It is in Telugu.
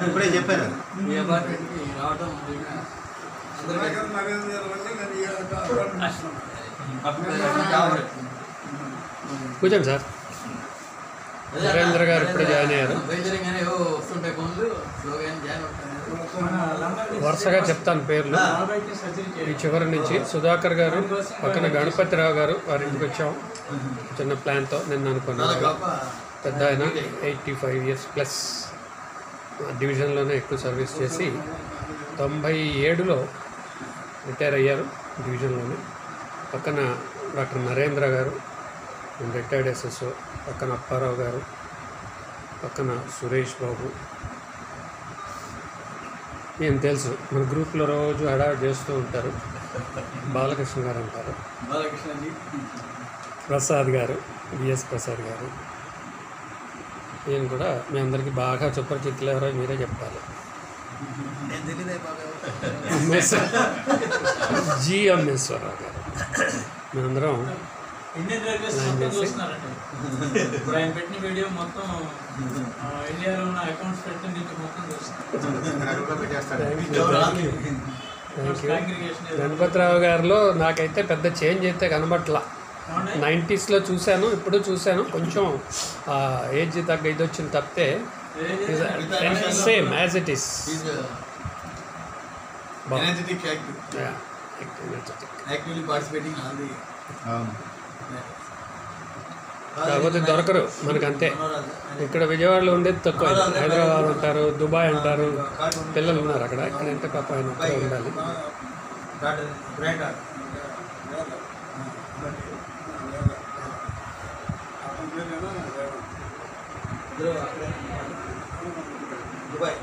ఇప్పుడే చెప్పారు ఈ అపార్ట్మెంట్కి రావడం కూర్చోండి సార్. నరేంద్ర గారు ఇప్పుడే జాయిన్ అయ్యారు. వస్తుంటాయి ఫోన్లు వరుసగా చెప్తాను పేర్లు. ఈ చివరి నుంచి సుధాకర్ గారు, పక్కన గణపతిరావు గారు, వారి ఇంటికి వచ్చాం చిన్న ప్లాన్తో. నిన్న అనుకున్నాను పెద్ద ఆయన 85 years ప్లస్ డివిజన్లోనే ఎక్కువ సర్వీస్ చేసి 97లో రిటైర్ అయ్యారు డివిజన్లోనే. పక్కన డాక్టర్ నరేంద్ర గారు, రిటైర్డ్ ఎస్ఎస్ఓ. పక్కన అప్పారావు గారు, పక్కన సురేష్ బాబు. ఏం తెలుసు మన గ్రూప్లో రోజు హడావిడి చేస్తూ ఉంటారు. బాలకృష్ణ గారు అంటారు, ప్రసాద్ గారు, విఎస్ ప్రసాద్ గారు. ఈయన కూడా మీ అందరికీ బాగా సుపరిచితులు. ఎవరో మీరే చెప్పాలి. జి అమ్మేశ్వరరావు గారు. మేమందరం ఇండియన్ రైల్వేస్ మొత్తం చూస్తున్నారండి. ఇప్పుడు ఆయన పెట్టిన వీడియో మొత్తం ఇండియాలో ఉన్న అకౌంట్స్ పెట్టిన దీంట్లో మొత్తం చూస్తున్నారు. గణపతిరావు గారిలో నాకైతే పెద్ద చేంజ్ అయితే కనబట్లా. 90sలో చూశాను, ఇప్పుడు చూశాను. కొంచెం ఏజ్ తగ్గ ఇది వచ్చింది తప్పితే సేమ్ యాజ్ ఇట్ ఈస్. కాకపోతే దొరకరు మనకంతే. ఇక్కడ విజయవాడలో ఉండేది తక్కువ. హైదరాబాద్ అంటారు, దుబాయ్ అంటారు, పిల్లలు ఉన్నారు అక్కడ. ఇక్కడంటే పాప ఆయన ఒక్కడే ఉండాలి. దుబాయ్